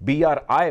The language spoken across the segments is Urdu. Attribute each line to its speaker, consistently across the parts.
Speaker 1: BRI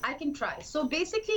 Speaker 2: I can try. So basically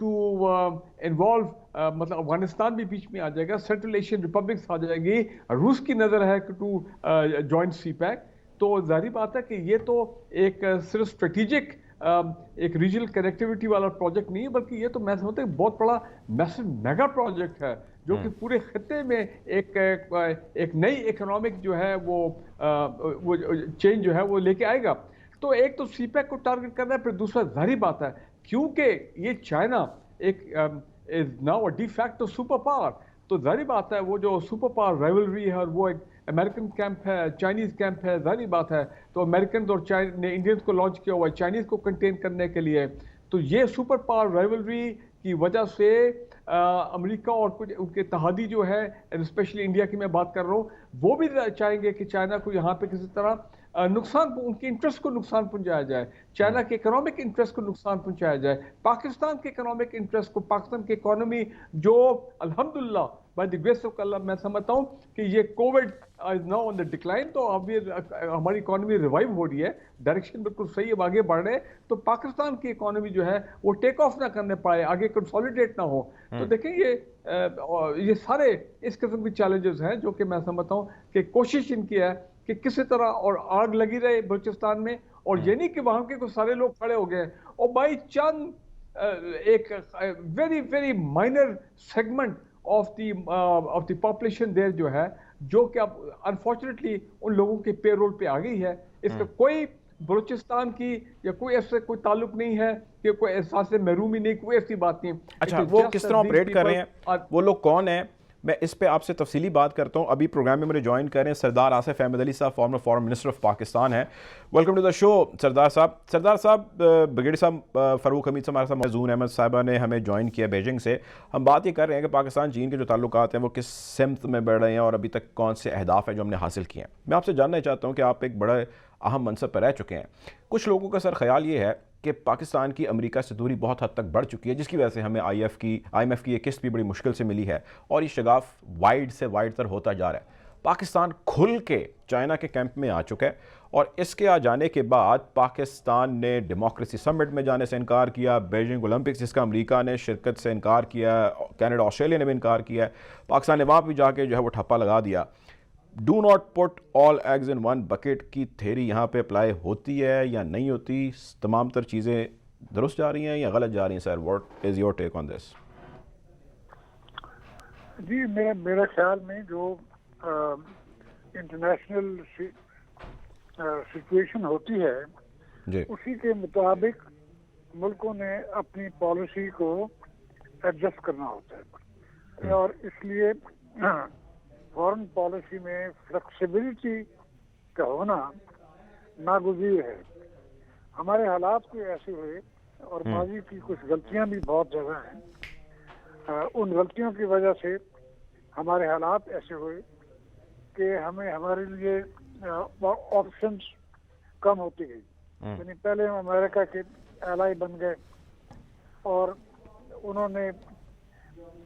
Speaker 3: to involve مطلب افغانستان بھی بیچ میں آ جائے گا, سینٹرل ایشین ریپبلکس آ جائے گی, روس کی نظر ہے کہ ٹو جوائن سی پیک. تو ظاہری بات ہے کہ یہ تو ایک صرف اسٹریٹجک ایک ریجنل کنیکٹیوٹی والا پروجیکٹ نہیں ہے, بلکہ یہ تو میں سمجھتا ہوں بہت بڑا میسو میگا پروجیکٹ ہے جو کہ پورے خطے میں ایک نئی اکنامک جو ہے وہ چینج جو ہے وہ لے کے آئے گا. تو ایک تو سی پیک کو ٹارگٹ کرنا ہے, پھر دوسرا ظاہری بات ہے کیونکہ یہ چائنا ایک now de facto super power, تو ظاہری بات ہے وہ جو سپر پاور رائیولری ہے اور وہ ایک امریکن کیمپ ہے, چائنیز کیمپ ہے, ظاہری بات ہے تو امریکن اور نے انڈینز کو لانچ کیا ہوا ہے چائنیز کو کنٹین کرنے کے لیے. تو یہ سپر پاور رائیولری کی وجہ سے امریکہ اور کچھ ان کے اتحادی جو ہے اسپیشلی انڈیا کی میں بات کر رہا ہوں, وہ بھی چاہیں گے کہ چائنا کو یہاں پہ کسی طرح نقصان, ان کے انٹرسٹ کو نقصان پہنچایا جائے, چائنا کے اکنامک انٹرسٹ کو نقصان پہنچایا جائے, پاکستان کے اکنامک انٹرسٹ کو, پاکستان کی اکانومی جو الحمدللہ بائی دی گریس آف اللہ میں سمجھتا ہوں کہ یہ Covid is now on the decline, تو اب ہماری اکانومی ریوائیو ہو رہی ہے, ڈائریکشن بالکل صحیح ہے, آگے بڑھ رہے ہیں, تو پاکستان کی اکانومی جو ہے وہ ٹیک آف نہ کرنے پائے, آگے کنسولیڈیٹ نہ ہو. تو دیکھیں یہ سارے اس قسم کے چیلنجز ہیں جو کہ میں سمجھتا ہوں کہ کوشش ان کی ہے کہ کسی طرح اور آگ لگی رہے بلوچستان میں, اور یہ نہیں کہ وہاں کے کچھ سارے لوگ کھڑے ہو گئے اور بائی چند ایک very very minor segment of the population there جو ہے, جو کہ اب انفارچونیٹلی ان لوگوں کے پے رول پہ آ گئی ہے. اس کا کوئی بلوچستان کی یا کوئی ایسے کوئی تعلق نہیں ہے کہ کوئی احساس محرومی نہیں, کوئی ایسی بات نہیں.
Speaker 1: اچھا, وہ کس طرح آپریٹ کر رہے ہیں, وہ لوگ کون ہیں, میں اس پہ آپ سے تفصیلی بات کرتا ہوں. ابھی پروگرام میں مجھے جوائن کر رہے ہیں سردار آصف احمد علی صاحب, former foreign minister of Pakistan ہیں. ویلکم ٹو دا شو سردار صاحب. سردار صاحب, بریگیڈیئر صاحب فاروق حمید صاحب ہمارے ساتھ, زون احمد صاحبہ نے ہمیں جوائن کیا بیجنگ سے. ہم بات یہ کر رہے ہیں کہ پاکستان چین کے جو تعلقات ہیں وہ کس سمت میں بڑھ رہے ہیں اور ابھی تک کون سے اہداف ہیں جو ہم نے حاصل کیے ہیں. میں آپ سے جاننا چاہتا ہوں کہ آپ ایک بڑا اہم منصب پہ رہ چکے ہیں. کچھ لوگوں کا سر خیال یہ ہے کہ پاکستان کی امریکہ سے دوری بہت حد تک بڑھ چکی ہے, جس کی وجہ سے ہمیں آئی ایم ایف کی یہ قسط بھی بڑی مشکل سے ملی ہے, اور یہ شگاف وائڈ سے وائڈ تر ہوتا جا رہا ہے. پاکستان کھل کے چائنا کے کیمپ میں آ چکا ہے, اور اس کے آ جانے کے بعد پاکستان نے ڈیموکریسی سمٹ میں جانے سے انکار کیا, بیجنگ اولمپکس جس کا امریکہ نے شرکت سے انکار کیا, کینیڈا آسٹریلیا نے بھی انکار کیا ہے, پاکستان نے وہاں بھی جا کے جو ہے وہ ٹھپا لگا دیا. Do not put all eggs in one basket کی تھیری یہاں پہ اپلائی ہوتی ہے یا نہیں ہوتی؟ تمام تر چیزیں درست جا رہی ہیں یا غلط جا رہی ہیں؟ سر, واٹ از یور ٹیک آن دس؟
Speaker 4: جی, میرا خیال میں جو انٹرنیشنل سچویشن ہوتی ہے
Speaker 1: جی,
Speaker 4: اسی کے مطابق ملکوں نے اپنی پالیسی کو ایڈجسٹ کرنا ہوتا ہے, اور اس لیے فارن پالیسی میں فلیکسیبلٹی کا ہونا ناگزیر ہے. ہمارے حالات کوئی ایسے ہوئے اور ماضی کی کچھ غلطیاں بھی بہت زیادہ ہیں, ان غلطیوں کی وجہ سے ہمارے حالات ایسے ہوئے کہ ہمیں ہمارے لیے آپشنز کم ہوتی گئی. یعنی پہلے ہم امریکہ کے ایلائی بن گئے اور انہوں نے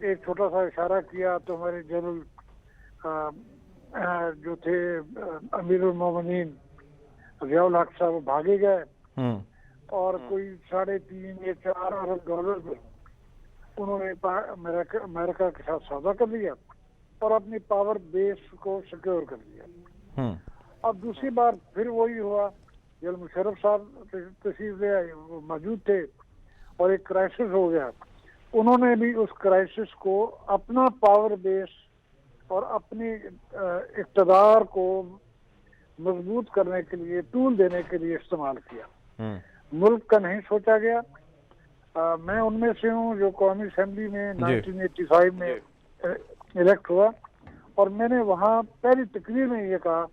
Speaker 4: ایک چھوٹا سا اشارہ کیا تو ہمارے جنرل جو تھے امیر المومنین ضیاء الحق صاحب بھاگے گئے اور کوئی 3.5 یا 4 ارب ڈالر انہوں نے امریکہ کے ساتھ سودا کر لیا اور اپنی پاور بیس کو سیکیور کر لیا. اب دوسری بار پھر وہی ہوا, جب مشرف صاحب تشریف لے آئے, وہ موجود تھے اور ایک کرائسس ہو گیا. انہوں نے بھی اس کرائسس کو اپنا پاور بیس اور اپنی اقتدار کو مضبوط کرنے کے لیے, ٹول دینے کے لیے استعمال کیا. ملک کا نہیں سوچا گیا. میں ان میں سے ہوں جو قومی اسمبلی میں 1985 میں الیکٹ ہوا, اور میں نے وہاں پہلی تقریر میں یہ کہا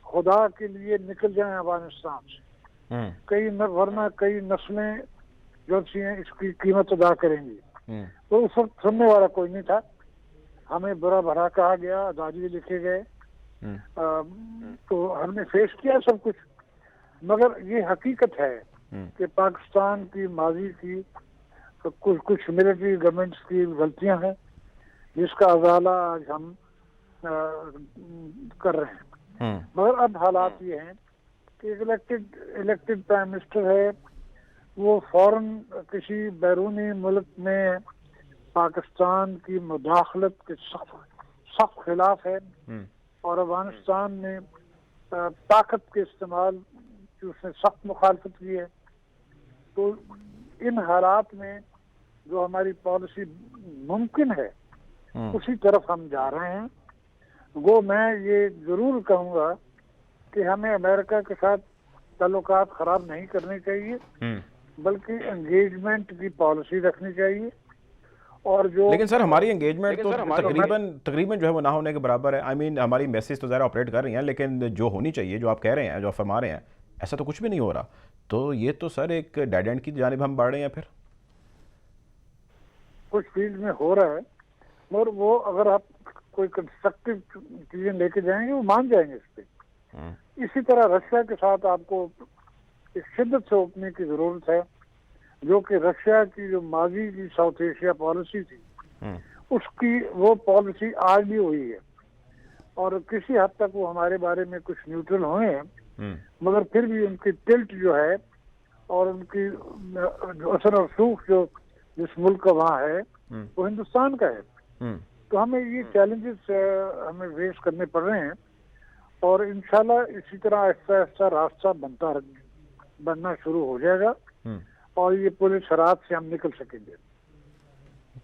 Speaker 4: خدا کے لیے نکل جائیں افغانستان سے, ورنہ کئی نسلیں جو سی ہیں اس کی قیمت ادا کریں گی. تو اس وقت سننے والا کوئی نہیں تھا, ہمیں برا بھلا کہا گیا, اداریے لکھے گئے, تو ہم نے فیس کیا سب کچھ. مگر یہ حقیقت ہے کہ پاکستان کی ماضی کی کچھ ملٹری گورنمنٹس کی غلطیاں ہیں جس کا ازالہ آج ہم کر رہے ہیں. مگر اب حالات یہ ہیں کہ الیکٹڈ پرائم منسٹر ہے, وہ فوراً کسی بیرونی ملک میں پاکستان کی مداخلت کے سخت خلاف ہے، اور افغانستان نے طاقت کے استعمال کی اس نے سخت مخالفت کی ہے. تو ان حالات میں جو ہماری پالیسی ممکن ہے اسی طرف ہم جا رہے ہیں. وہ میں یہ ضرور کہوں گا کہ ہمیں امریکہ کے ساتھ تعلقات خراب نہیں کرنے چاہیے، بلکہ انگیجمنٹ کی پالیسی رکھنی چاہیے. اور جو
Speaker 1: لیکن سر ہماری انگیجمنٹ تو تقریباً جو ہے وہ نہ ہونے کے برابر ہے. آئی مین ہماری میسیج تو ظاہر آپریٹ کر رہی ہیں، لیکن جو ہونی چاہیے، جو آپ کہہ رہے ہیں، جو آپ فرما رہے ہیں، ایسا تو کچھ بھی نہیں ہو رہا. تو یہ تو سر ایک ڈیڈ اینڈ کی جانب ہم بڑھ رہے ہیں. پھر
Speaker 4: کچھ فیلڈ میں ہو رہا ہے، اور وہ اگر آپ کوئی کنسٹرکٹیو چیزیں لے کے جائیں گے وہ مان جائیں گے اس پہ. اسی طرح رشیا کے ساتھ آپ کو ایک شدت سے اوپننگ کی ضرورت ہے، جو کہ رشیا کی جو ماضی کی ساؤتھ ایشیا پالیسی تھی اس کی وہ پالیسی آج بھی ہوئی ہے، اور کسی حد تک وہ ہمارے بارے میں کچھ نیوٹرل ہوئے ہیں، مگر پھر بھی ان کی ٹلٹ جو ہے اور ان کی جو اثر و رسوخ جو جس ملک کا وہاں ہے وہ ہندوستان کا ہے. تو ہمیں یہ چیلنجز ہمیں فیس کرنے پڑ رہے ہیں، اور انشاءاللہ اسی طرح آہستہ آہستہ راستہ بننا شروع ہو جائے گا، اور یہ پورے شرائط سے ہم نکل سکیں گے.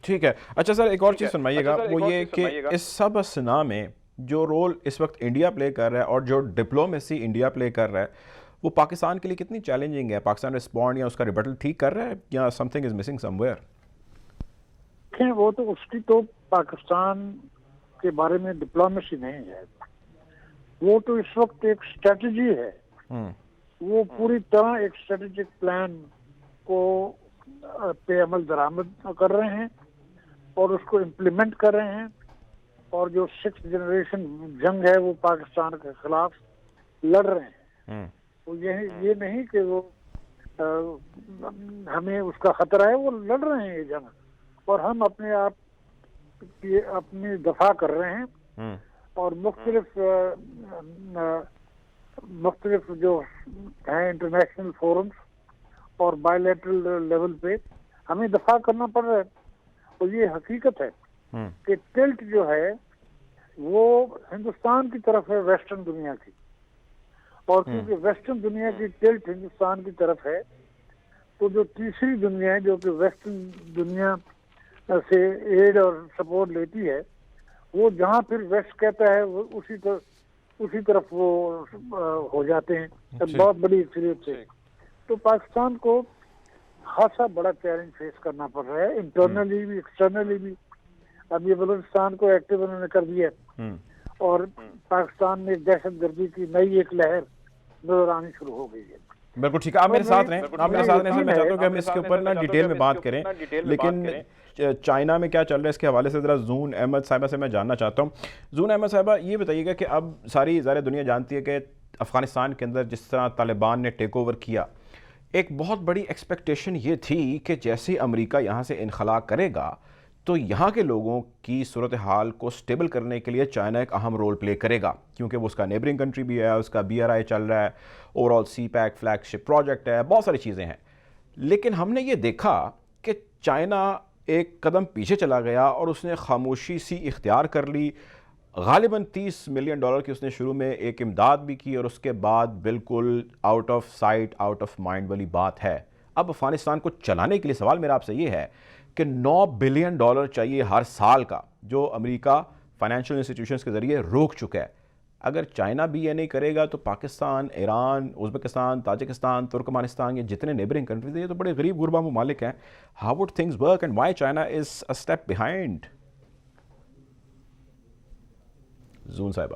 Speaker 1: ٹھیک ہے. اچھا سر، ایک اور چیز فرمائیے گا، وہ یہ کہ اس سب اسنا میں جو رول اس وقت انڈیا پلے کر رہا ہے اور جو ڈپلومیسی انڈیا پلے کر رہا ہے، وہ پاکستان کے لیے کتنی چیلنجنگ ہے؟ پاکستان رسپونڈ یا اس کا ریبٹل ٹھیک کر رہا ہے، یا some thing is missing some where?
Speaker 4: وہ تو اس کی تو پاکستان کے بارے میں ڈپلومیسی نہیں ہے، وہ تو اس وقت ایک اسٹریٹجی ہے. وہ پوری طرح ایک اسٹریٹجک پلان کو پہ عمل درآمد کر رہے ہیں اور اس کو امپلیمنٹ کر رہے ہیں. اور جو 6th جنریشن جنگ ہے وہ پاکستان کے خلاف لڑ رہے ہیں. وہ یہ نہیں کہ وہ ہمیں اس کا خطرہ ہے، وہ لڑ رہے ہیں یہ جنگ، اور ہم اپنے آپ کی اپنی دفاع کر رہے ہیں. اور مختلف جو ہیں انٹرنیشنل فورمز اور بائیلیٹرل لیول پہ ہمیں دفاع کرنا پڑ رہا ہے. اور یہ حقیقت ہے کہ ٹلٹ جو ہے وہ ہندوستان کی طرف ہے، ویسٹرن دنیا کی، اور کیونکہ ویسٹرن دنیا کی ٹلٹ ہندوستان کی طرف ہے، تو جو تیسری دنیا ہے جو کہ ویسٹرن دنیا سے ایڈ اور سپورٹ لیتی ہے، وہ جہاں پھر ویسٹ کہتا ہے وہ اسی طرف وہ ہو جاتے ہیں بہت بڑی اکثریت سے. تو پاکستان کو خاصا بڑا چیلنج فیس کرنا پڑ رہا ہے، انٹرنلی بھی ایکسٹرنلی بھی. اب یہ بلوچستان کو ایکٹیو انہوں نے کر دیا، اور پاکستان میں دہشت گردی کی نئی ایک لہر نظر آنی شروع ہو گئی ہے.
Speaker 1: بالکل ٹھیک ہے. آپ میرے ساتھ رہیں سر، میں چاہتا ہوں کہ ہم اس کے اوپر ڈیٹیل میں بات کریں، لیکن چائنا میں کیا چل رہا ہے اس کے حوالے سے ذرا زون احمد صاحبہ سے میں جاننا چاہتا ہوں. زون احمد صاحبہ، یہ بتائیے گا کہ اب ساری دنیا جانتی ہے کہ افغانستان کے اندر جس طرح طالبان نے ٹیک اوور کیا، ایک بہت بڑی ایکسپیکٹیشن یہ تھی کہ جیسے امریکہ یہاں سے انخلا کرے گا تو یہاں کے لوگوں کی صورتحال کو سٹیبل کرنے کے لیے چائنا ایک اہم رول پلے کرے گا، کیونکہ وہ اس کا نیبرنگ کنٹری بھی ہے، اس کا BRI چل رہا ہے، اوور آل سی پیک فلیگ شپ پروجیکٹ ہے، بہت ساری چیزیں ہیں. لیکن ہم نے یہ دیکھا کہ چائنا ایک قدم پیچھے چلا گیا اور اس نے خاموشی سی اختیار کر لی. غالباً $30 ملین کی اس نے شروع میں ایک امداد بھی کی، اور اس کے بعد بالکل out of sight out of mind والی بات ہے. اب افغانستان کو چلانے کے لیے سوال میرا آپ سے یہ ہے کہ $9 بلین چاہیے ہر سال کا، جو امریکہ فائنینشیل انسٹیٹیوشنز کے ذریعے روک چکا ہے. اگر چائنا بھی یہ نہیں کرے گا تو Pakistan, Iran, Uzbekistan, Tajikistan, Turkmenistan, یہ جتنے نیبرنگ کنٹریز ہیں یہ تو بڑے غریب غربا ممالک ہیں. How would things work and why China is a step behind? Zoon صاحبہ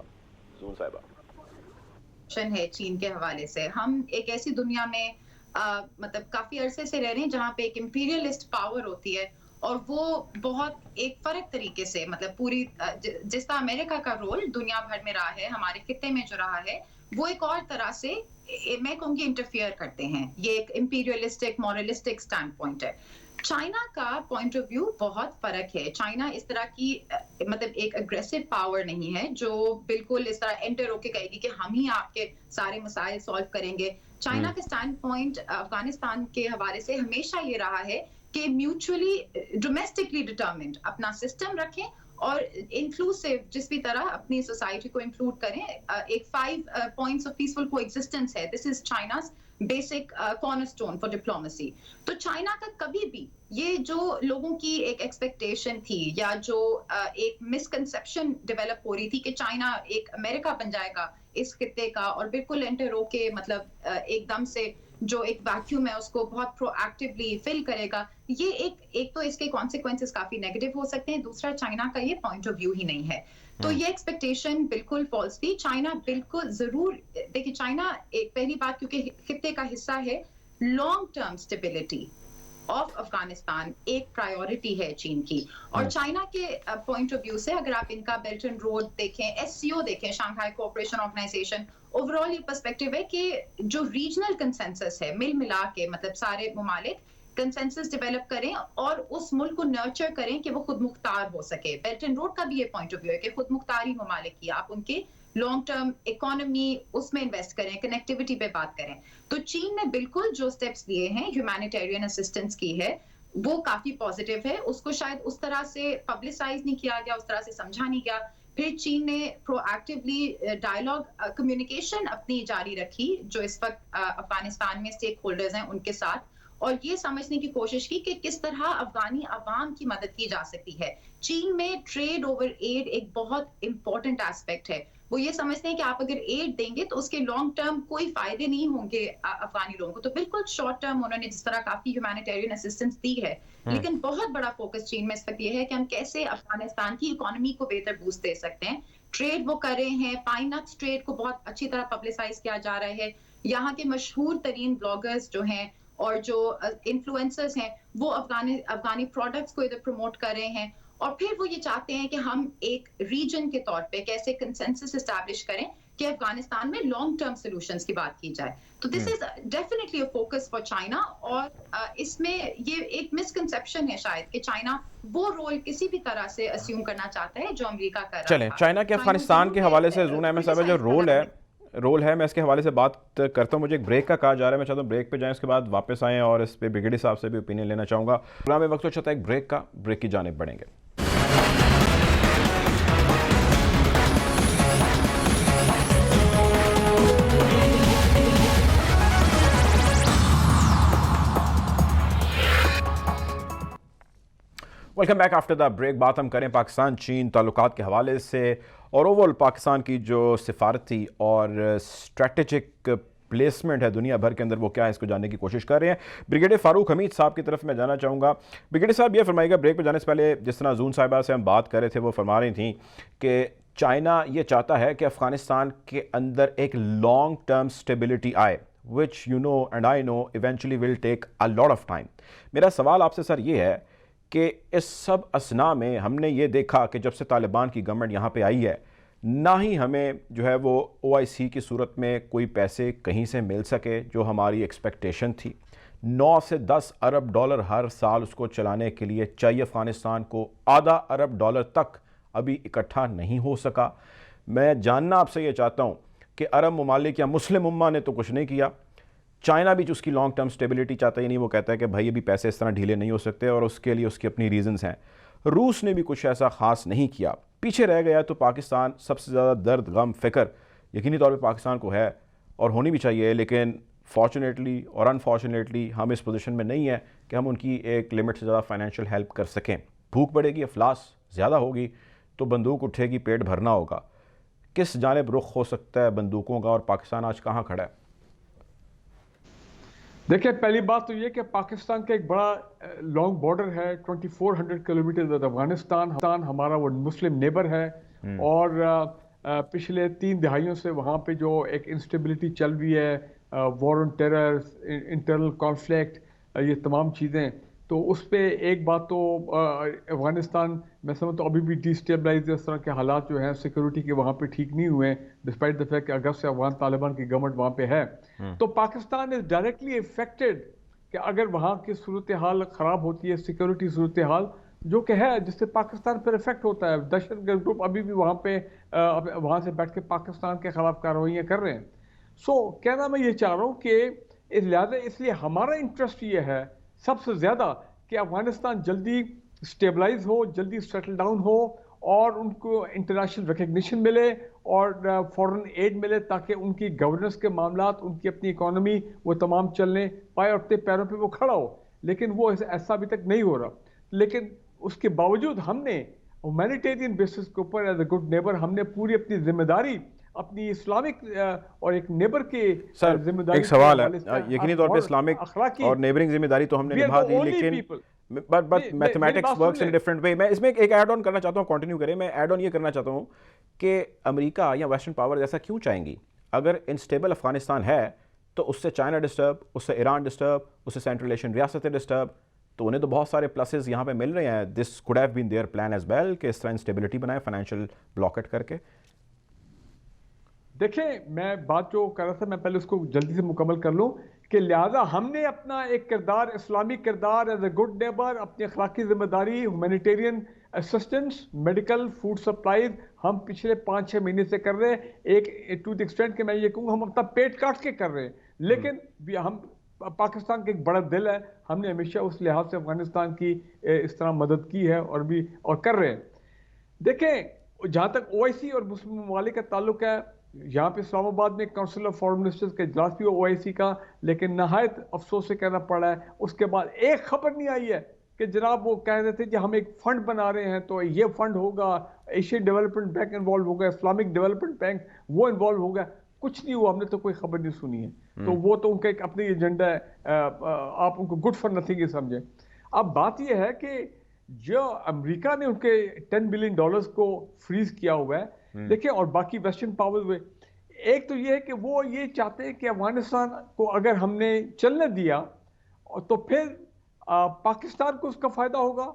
Speaker 2: ہے چین کے حوالے سے ہم ایک ایسی دنیا میں مطلب کافی عرصے سے رہ رہے ہیں جہاں پہ ایک امپیریلسٹ پاور ہوتی ہے، اور وہ بہت ایک فرق طریقے سے مطلب پوری جس طرح امریکہ کا رول دنیا بھر میں رہا ہے، ہمارے خطے میں جو رہا ہے، وہ ایک اور طرح سے میں کہوں گی انٹرفیئر کرتے ہیں. یہ ایک امپیریلسٹک مورلسٹک سٹینڈ پوائنٹ ہے. چائنا کا پوائنٹ آف ویو بہت فرق ہے. چائنا اس طرح کی مطلب ایک اگریسو پاور نہیں ہے جو بالکل اس طرح انٹر ہو کے کہے گی کہ ہم ہی آپ کے سارے مسائل سالو کریں گے. چائنا کا اسٹینڈ پوائنٹ افغانستان کے حوالے سے ہمیشہ یہ رہا ہے کہ میوچولی ڈومیسٹکلی ڈٹرمنڈ اپنا سسٹم رکھیں اور انکلوسیو جس بھی طرح اپنی سوسائٹی کو انکلوڈ کریں. ایک 5 points of peaceful coexistence ہے. This is China's basic corner stone for diplomacy. تو چائنا کا کبھی بھی یہ جو لوگوں کی ایک ایکسپیکٹیشن تھی یا جو ایک مسکنسیپشن ڈیولپ ہو رہی تھی کہ چائنا ایک امریکہ بن جائے گا اس خطے کا اور بالکل انٹر ہو کے مطلب ایک دم سے جو ایک ویکیوم ہے اس کو بہت پرو ایکٹیولی فل کرے گا, یہ ایک تو اس کے کانسیکوینسز کافی نیگیٹو ہو سکتے ہیں. دوسرا چائنا کا یہ پوائنٹ آف ویو ہی نہیں ہے. تو یہ ایکسپیکٹیشن بالکل فالس تھی. چائنا بالکل ضرور دیکھیے چائنا ایک پہلی بات کیونکہ خطے کا حصہ ہے, long term stability of Afghanistan ایک پرائیورٹی ہے چین کی. اور چائنا کے پوائنٹ آف ویو سے اگر آپ ان کا بیلٹ اینڈ روڈ دیکھیں, ایس سی او دیکھیں, شانگھائی کوآپریشن آرگنائزیشن, اوور آل یہ پرسپیکٹو ہے کہ جو ریجنل کنسنسس ہے مل ملا کے مطلب سارے ممالک کنسنسس ڈیولپ کریں اور اس ملک کو نرچر کریں کہ وہ خود مختار ہو سکے. بیلٹ اینڈ روڈ کا بھی یہ پوائنٹ آف ویو ہے کہ خود مختاری ممالک کی آپ ان کے لانگ ٹرم اکانومی اس میں انویسٹ کریں, کنیکٹیوٹی پہ بات کریں. تو چین نے بالکل جو اسٹیپس لیے ہیں ہیومینیٹیرین اسسٹنس کی ہے وہ کافی پازیٹیو ہے. اس کو شاید اس طرح سے پبلسائز نہیں کیا گیا, اس طرح سے سمجھا نہیں گیا. پھر چین نے پرو ایکٹیولی ڈائلاگ کمیونیکیشن اپنی جاری رکھی جو اس وقت افغانستان میں اسٹیک ہولڈرز ہیں ان کے ساتھ, اور یہ سمجھنے کی کوشش کی کہ کس طرح افغانی عوام کی مدد کی جا سکتی ہے. چین میں ٹریڈ اوور ایڈ ایک بہت امپورٹنٹ ایسپیکٹ ہے. وہ یہ سمجھتے ہیں کہ آپ اگر ایڈ دیں گے تو اس کے لانگ ٹرم کوئی فائدے نہیں ہوں گے افغانی لوگوں کو. تو بالکل شارٹ ٹرم انہوں نے جس طرح کافی ہیومینیٹیرین اسسٹنس دی ہے, لیکن بہت بڑا فوکس چین میں اس وقت یہ ہے کہ ہم کیسے افغانستان کی اکانومی کو بہتر بوسٹ دے سکتے ہیں. ٹریڈ وہ کر رہے ہیں, پائن نٹس ٹریڈ کو بہت اچھی طرح پبلسائز کیا جا رہا ہے. یہاں کے مشہور ترین بلاگرز جو ہیں اور جو انفلوئنسرز ہیں وہ افغانی پروڈکٹس کو ادھر پروموٹ کر رہے ہیں. اور پھر وہ یہ چاہتے ہیں کہ ہم ایک ریجن کے طور پہ کیسے کنسنسس اسٹیبلش کریں کہ افغانستان میں لانگ ٹرم سولوشنز کی بات کی جائے. تو this is definitely a focus for China. اور اس میں یہ ایک مسکنسیپشن ہے شاید کہ چائنا وہ رول کسی بھی طرح سے اسیوم کرنا چاہتا ہے جو امریکہ کر رہا ہے.
Speaker 1: چلیں چائنا کے افغانستان کے حوالے سے زون احمد صاحب جو رول ہے میں اس کے حوالے سے بات کرتا ہوں. مجھے ایک بریک کا کہا جا رہا ہے, میں چاہتا ہوں بریک پہ جائیں, اس کے بعد واپس آئیں اور اس پہ بریگیڈیئر صاحب سے بھی اوپینین لینا چاہوں گا. پروگرام میں وقت ہو چاہتا ہے ایک بریک کا, بریک کی جانب بڑھیں گے. Welcome back after the break. بات ہم کریں پاکستان چین تعلقات کے حوالے سے اور اوول پاکستان کی جو سفارتی اور اسٹریٹجک پلیسمنٹ ہے دنیا بھر کے اندر وہ کیا ہے, اس کو جاننے کی کوشش کر رہے ہیں. بریگیڈیئر فاروق حمید صاحب کی طرف میں جانا چاہوں گا. بریگیڈیئر صاحب یہ فرمائیے گا, بریک پہ جانے سے پہلے جس طرح زون صاحبہ سے ہم بات کر رہے تھے وہ فرما رہی تھیں کہ چائنا یہ چاہتا ہے کہ افغانستان کے اندر ایک لانگ ٹرم اسٹیبلٹی آئے, which you know and I know eventually will take a lot of time. میرا سوال آپ سے سر یہ ہے کہ اس سب اثناء میں ہم نے یہ دیکھا کہ جب سے طالبان کی گورنمنٹ یہاں پہ آئی ہے نہ ہی ہمیں جو ہے وہ OIC کی صورت میں کوئی پیسے کہیں سے مل سکے جو ہماری ایکسپیکٹیشن تھی. 9 سے 10 ارب ڈالر ہر سال اس کو چلانے کے لیے چاہیے افغانستان کو, آدھا ارب ڈالر تک ابھی اکٹھا نہیں ہو سکا. میں جاننا آپ سے یہ چاہتا ہوں کہ عرب ممالک یا مسلم امہ نے تو کچھ نہیں کیا, چائنا بھی جو اس کی لانگ ٹرم سٹیبلٹی چاہتا ہے, نہیں وہ کہتا ہے کہ بھائی ابھی پیسے اس طرح ڈھیلے نہیں ہو سکتے اور اس کے لیے اس کی اپنی ریزنز ہیں. روس نے بھی کچھ ایسا خاص نہیں کیا, پیچھے رہ گیا. تو پاکستان سب سے زیادہ درد غم فکر یقینی طور پہ پاکستان کو ہے اور ہونی بھی چاہیے, لیکن فارچونیٹلی اور انفارچونیٹلی ہم اس پوزیشن میں نہیں ہیں کہ ہم ان کی ایک لمٹ سے زیادہ فائنینشیل ہیلپ کر سکیں. بھوک بڑھے گی, افلاس زیادہ ہوگی تو بندوق اٹھے گی, پیٹ بھرنا ہوگا. کس جانب رخ ہو سکتا ہے بندوقوں کا اور پاکستان آج کہاں کھڑا ہے؟
Speaker 3: دیکھیں پہلی بات تو یہ کہ پاکستان کا ایک بڑا لانگ بارڈر ہے, 2400 کلومیٹر افغانستان ہمارا وہ مسلم نیبر ہے, اور پچھلے 3 دہائیوں سے وہاں پہ جو ایک انسٹیبلٹی چل رہی ہے, وار آن ٹیرر, انٹرنل کانفلکٹ, یہ تمام چیزیں, تو اس پہ ایک بات تو افغانستان میں سمجھتا ہوں ابھی بھی ڈی اسٹیبلائز اس طرح کے حالات جو ہیں سیکورٹی کے وہاں پہ ٹھیک نہیں ہوئے ہیں, ڈسپائٹ دا فیکٹ کہ اگست سے افغان طالبان کی گورنمنٹ وہاں پہ ہے. تو پاکستان از ڈائریکٹلی افیکٹڈ کہ اگر وہاں کی صورتحال خراب ہوتی ہے، سیکورٹی صورتحال جو کہ ہے جس سے پاکستان پر افیکٹ ہوتا ہے، دہشت گرد گروپ ابھی بھی وہاں پہ وہاں سے بیٹھ کے پاکستان کے خلاف کارروائیاں کر رہے ہیں. سو کہنا میں یہ چاہ رہا ہوں کہ لہٰذا اس لیے ہمارا انٹرسٹ یہ ہے سب سے زیادہ کہ افغانستان جلدی اسٹیبلائز ہو، جلدی سیٹل ڈاؤن ہو اور ان کو انٹرنیشنل ریکگنیشن ملے اور فورن ایڈ ملے تاکہ ان کی گورننس کے معاملات، ان کی اپنی اکانومی وہ تمام چلنے پائے، اپنے پیروں پہ وہ کھڑا ہو. لیکن وہ ایسا ابھی تک نہیں ہو رہا. لیکن اس کے باوجود ہم نے ہیومینیٹیرین بیسس کے اوپر ایز اے گڈ نیبر ہم نے پوری اپنی ذمہ داری اپنی اسلامک اور ایک نیبر کے ذمہ داری.
Speaker 1: ایک سوال ہے، یقینی طور پہ اسلامک اور نیبرنگ ذمہ داری تو ہم نے نبھا دی، لیکن but mathematics works in different way. میں اس میں ایک ایڈ آن کرنا چاہتا ہوں، کنٹینیو کریں. میں ایڈ آن یہ کرنا چاہتا ہوں کہ امریکہ یا ویسٹرن پاور ایسا کیوں چاہیں گی؟ اگر انسٹیبل افغانستان ہے تو اس سے چائنا ڈسٹرب، اس سے ایران ڈسٹرب، اس سے سینٹرل ایشین ریاستیں ڈسٹرب، تو انہیں تو بہت سارے پلسز یہاں پہ مل رہے ہیں. دس could have been their plan as well کہ اس طرح انسٹیبلٹی بنائے فائنینشیل بلاکٹ کر کے.
Speaker 3: دیکھیں میں بات جو کر رہا تھا میں پہلے اس کو جلدی سے مکمل کر لوں کہ لہٰذا ہم نے اپنا ایک کردار، اسلامی کردار ایز اے گڈ نیبر، اپنی اخلاقی ذمہ داری، humanitarian assistance, medical food supplies ہم پچھلے 5-6 مہینے سے کر رہے ہیں. ایک ٹو دی ایکسٹینٹ کہ میں یہ کہوں ہم اپنا پیٹ کاٹ کے کر رہے ہیں. لیکن ہم پاکستان کا ایک بڑا دل ہے، ہم نے ہمیشہ اس لحاظ سے افغانستان کی اس طرح مدد کی ہے اور کر رہے ہیں. دیکھیں جہاں تک OIC اور مسلم ممالک کا تعلق ہے، یہاں پہ اسلام آباد میں کونسل آف فارن منسٹرز کا اجلاس بھی ہوا OIC کا، لیکن نہایت افسوس سے کہنا پڑا ہے اس کے بعد ایک خبر نہیں آئی ہے کہ جناب وہ کہہ رہے تھے کہ ہم ایک فنڈ بنا رہے ہیں تو یہ فنڈ ہوگا، ایشین ڈیولپمنٹ بینک انوالو ہوگا، اسلامک ڈیولپمنٹ بینک وہ انوالو ہوگا. کچھ نہیں ہوا، ہم نے تو کوئی خبر نہیں سنی ہے. تو وہ تو ان کا ایک اپنی ایجنڈا ہے، آپ ان کو گڈ فار نتھنگ ہی سمجھیں. اب بات یہ ہے کہ جو امریکہ نے ان کے $10 بلین کو فریز کیا ہوا ہے، دیکھیں اور باقی ویسٹرن پاور ہوئے، ایک تو یہ ہے کہ وہ یہ چاہتے ہیں کہ افغانستان کو اگر ہم نے چلنے دیا تو پھر پاکستان کو اس کا فائدہ ہوگا،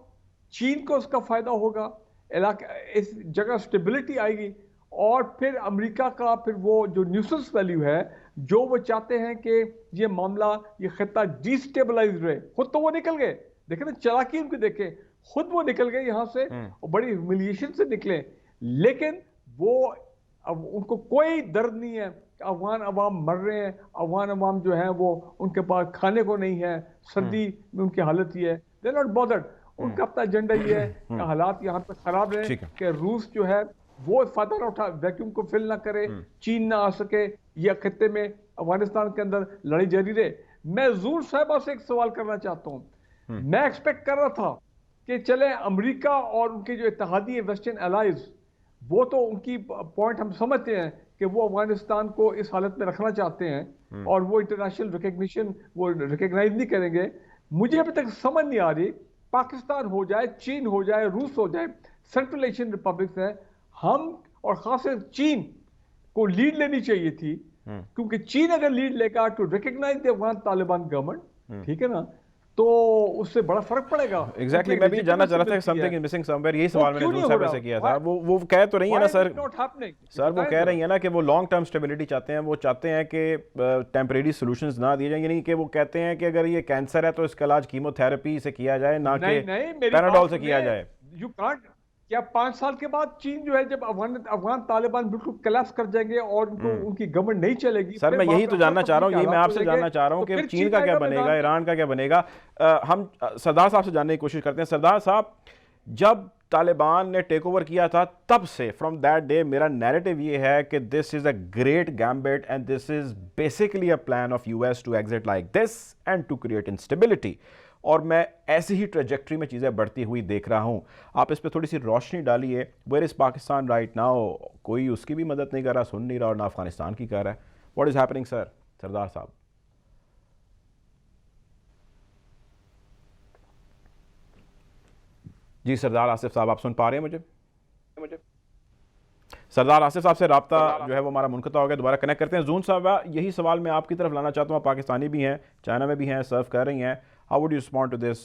Speaker 3: چین کو اس کا فائدہ ہوگا، علاقہ اس جگہ سٹیبلٹی آئے گی، اور پھر امریکہ کا پھر وہ جو نیوسنس ویلیو ہے جو وہ چاہتے ہیں کہ یہ معاملہ یہ خطہ ڈی سٹیبلائز رہے. خود تو وہ نکل گئے، دیکھیں نا چالاکی ان کو دیکھیں، خود وہ نکل گئے یہاں سے اور بڑی ہیوملیشن سے نکلے. لیکن وہ اب ان کو کوئی درد نہیں ہے کہ افغان عوام مر رہے ہیں، افغان عوام جو ہیں وہ ان کے پاس کھانے کو نہیں ہے، سردی میں ان کی حالت یہ ہے. They not bothered. ان کا اپنا ایجنڈا یہ ہے کہ حالات یہاں پہ خراب رہے، کہ روس جو ہے وہ فائدہ نہ اٹھا، ویکیوم کو فل نہ کرے، چین نہ آ سکے، یہ خطے میں افغانستان کے اندر لڑائی جاری رہے. میں زور صاحبہ سے ایک سوال کرنا چاہتا ہوں. میں ایکسپیکٹ کر رہا تھا کہ چلے امریکہ اور ان کے جو اتحادی ویسٹرن الائز وہ تو ان کی پوائنٹ ہم سمجھتے ہیں کہ وہ افغانستان کو اس حالت میں رکھنا چاہتے ہیں اور وہ انٹرنیشنل ریکگنیشن وہ ریکگنائز نہیں کریں گے. مجھے ابھی تک سمجھ نہیں آ رہی، پاکستان ہو جائے، چین ہو جائے، روس ہو جائے، سینٹرل ایشین ریپبلکس ہیں، ہم اور خاص طور چین کو لیڈ لینی چاہیے تھی، کیونکہ چین اگر لیڈ لے گا to recognise the Afghan Taliban government, ٹھیک ہے نا، تو اس سے بڑا فرق پڑے گا.
Speaker 1: ایگزیکٹلی میں بھی جاننا چاہ رہا تھا کہ something is missing some where. یہی سوال میں نے زور صاحب سے کیا تھا. وہ کہہ تو رہی ہیں نا سر وہ کہہ رہی ہیں نا کہ وہ لانگ ٹرم اسٹیبلٹی چاہتے ہیں، وہ چاہتے ہیں کہ ٹیمپریری سولوشنز نہ دیے جائیں، یعنی کہ وہ کہتے ہیں کہ اگر یہ کینسر ہے تو اس کا علاج کیمو تھراپی سے کیا جائے، نہ کہ پیناڈول سے کیا جائے.
Speaker 3: You can't. کیا 5 سال کے بعد چین جو ہے جب افغان طالبان بالکل کلیپس کر جائیں گے اور ان کی گورنمنٹ نہیں چلے گی؟
Speaker 1: سر میں یہی تو جاننا چاہ رہا ہوں، یہی میں آپ سے جاننا چاہ رہا ہوں کہ چین کا کیا بنے گا، ایران کا کیا بنے گا. ہم سردار صاحب سے جاننے کی کوشش کرتے ہیں. سردار صاحب، جب طالبان نے ٹیک اوور کیا تھا تب سے فرام دیٹ ڈے میرا نیریٹو یہ ہے کہ this is a great gambit and this is basically a plan of US to exit like this and to create instability. اور میں ایسی ہی ٹریجیکٹری میں چیزیں بڑھتی ہوئی دیکھ رہا ہوں. آپ اس پہ تھوڑی سی روشنی ڈالیے. Where is Pakistan right now? کوئی اس کی بھی مدد نہیں کر رہا، سن نہیں رہا، اور نہ افغانستان کی کر رہا ہے. واٹ از ہیپننگ سر؟ سردار صاحب. جی سردار آصف صاحب، آپ سن پا رہے ہیں مجھے؟ سردار آصف صاحب سے رابطہ جو ہے وہ ہمارا منقطع ہو گیا، دوبارہ کنیکٹ کرتے ہیں. زون صاحب، یہی سوال میں آپ کی طرف لانا چاہتا ہوں. آپ پاکستانی بھی ہیں، چائنا میں بھی ہیں، سرو کر رہی ہیں. How would you respond to this?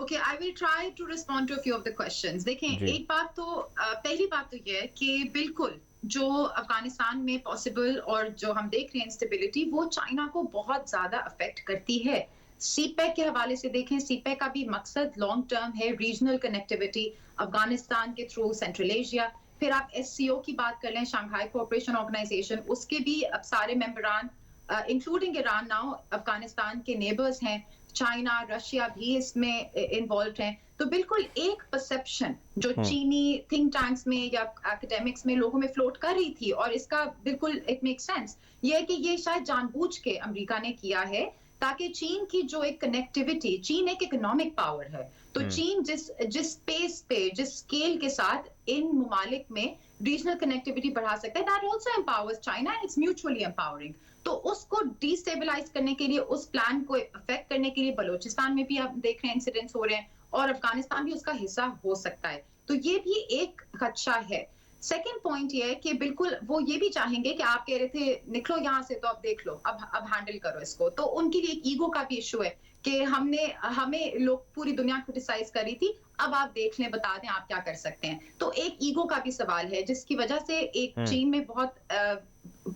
Speaker 2: Okay, I will try to respond to a few of the questions. دیکھیں ایک بات تو پہلی بات تو یہ ہے کہ بالکل جو افغانستان میں پاسبل اور جو ہم دیکھ رہے ہیں انسٹیبلٹی وہ چائنا کو بہت زیادہ افیکٹ کرتی ہے. سی پیک کے حوالے سے دیکھیں, سی پیک کا بھی مقصد لانگ ٹرم ہے, ریجنل کنیکٹیوٹی افغانستان کے تھرو سینٹرل ایشیا. پھر آپ ایس سی او کی بات کر لیں, شنگھائی کوآپریشن آرگنائزیشن, اس کے بھی اب سارے ممبران انکلوڈنگ ایران ناؤ افغانستان کے نیبرز ہیں. چائنا, رشیا بھی اس میں انوالوڈ ہیں. تو بالکل ایک پرسپشن جو چینی تھنک ٹینکس میں یا اکیڈیمکس میں لوگوں میں فلوٹ کر رہی تھی, اور اس کا بالکل اٹ میک سینس, یہ ہے کہ یہ شاید جان بوجھ کے امریکہ نے کیا ہے تاکہ چین کی جو ایک کنیکٹیوٹی, چین ایک اکنامک پاور ہے, تو چین جس اسپیس پہ, جس اسکیل کے ساتھ ان ممالک میں ریجنل کنیکٹیوٹی بڑھا سکتا ہے, that also empowers China and it's mutually empowering. تو اس کو ڈی اسٹیبلائز کرنے کے لیے, اس پلان کو افیکٹ کرنے کے لیے بلوچستان میں بھی آپ دیکھ رہے ہیں انسیڈنٹس ہو رہے ہیں, اور افغانستان بھی اس کا حصہ ہو سکتا ہے. تو یہ بھی ایک خدشہ ہے. سیکنڈ پوائنٹ یہ ہے کہ بالکل وہ یہ بھی چاہیں گے کہ آپ کہہ رہے تھے نکلو یہاں سے, تو اب دیکھ لو, اب ہینڈل کرو اس کو. تو ان کے لیے ایک ایگو کا بھی ایشو ہے کہ ہمیں لوگ پوری دنیا کرٹیسائز کر رہی تھی, اب آپ دیکھ لیں, بتا دیں آپ کیا کر سکتے ہیں. تو ایک ایگو کا بھی سوال ہے جس کی وجہ سے ایک چین میں بہت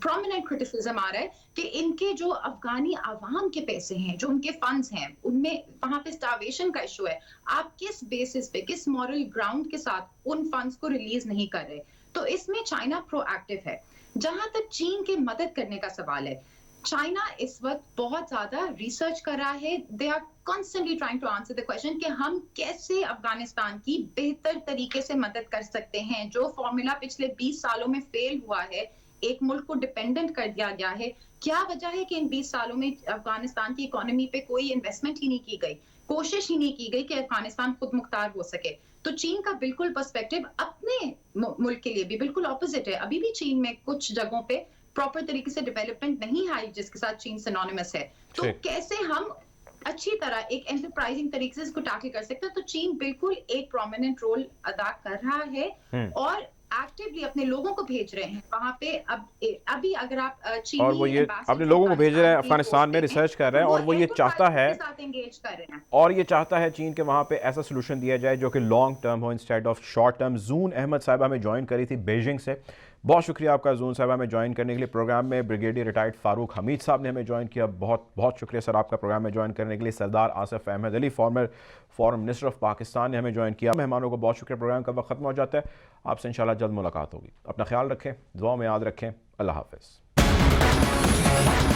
Speaker 2: پرومیننٹ کرٹیسزم آ رہا ہے کہ ان کے جو افغانی عوام کے پیسے ہیں, جو ان کے فنڈز ہیں, ان میں وہاں پہ اسٹارویشن کا ایشو ہے. آپ کس بیسس پہ, کس مورل گراؤنڈ کے ساتھ ان فنڈز کو ریلیز نہیں کر رہے. تو اس میں چائنا پرو ایکٹیو ہے. جہاں تک چین کے مدد کرنے کا سوال ہے, چائنا اس وقت بہت زیادہ ریسرچ کر رہا ہے. They are constantly trying to answer the question کہ ہم کیسے افغانستان کی بہتر طریقے سے مدد کر سکتے ہیں. جو فارمولا پچھلے 20 سالوں میں فیل ہوا ہے, ایک ملک کو ڈیپینڈنٹ کر دیا گیا ہے, کیا وجہ ہے کہ ان 20 سالوں میں افغانستان کی اکانومی پہ کوئی انویسٹمنٹ ہی نہیں کی گئی, کوشش ہی نہیں کی گئی کہ افغانستان خود مختار ہو سکے. تو چین کا بالکل پرسپیکٹو اپنے ملک کے لیے بھی بالکل اپوزٹ ہے. ابھی بھی چین میں کچھ جگہوں پہ پراپر طریقے سے ڈیولپمنٹ نہیں آئی جس کے ساتھ چین سینونیمس ہے. تو کیسے ہم اچھی طرح ایک انٹرپرائزنگ طریقے سے اس کو ٹیکل کر سکتے ہیں. تو چین بالکل ایک پرومیننٹ رول ادا کر رہا ہے اور ایکٹیولی اپنے لوگوں کو بھیج رہے ہیں وہاں پہ. ابھی اگر آپ چینی
Speaker 1: اور وہ یہ اپنے لوگوں کو بھیج رہے ہیں, افغانستان میں ریسرچ کر رہے ہیں, اور وہ یہ چاہتا ہے چین کے وہاں پہ ایسا سلوشن دیا جائے جو کہ لانگ ٹرم ہو instead of short term. Zoon Ahmed صاحبہ ہمیں جوائن کری تھی بیجنگ سے, بہت شکریہ آپ کا زون صاحبہ میں جوائن کرنے کے لیے. پروگرام میں بریگیڈیئر ریٹائرڈ فاروق حمید صاحب نے ہمیں جوائن کیا, بہت بہت شکریہ سر آپ کا پروگرام میں جوائن کرنے کے لیے. Sardar Asif Ahmad Ali former foreign minister of Pakistan نے ہمیں جوائن کیا. مہمانوں کو بہت شکریہ. پروگرام کا وقت ختم ہو جاتا ہے, آپ سے انشاءاللہ جلد ملاقات ہوگی. اپنا خیال رکھیں, دعاؤں میں یاد رکھیں. اللہ حافظ.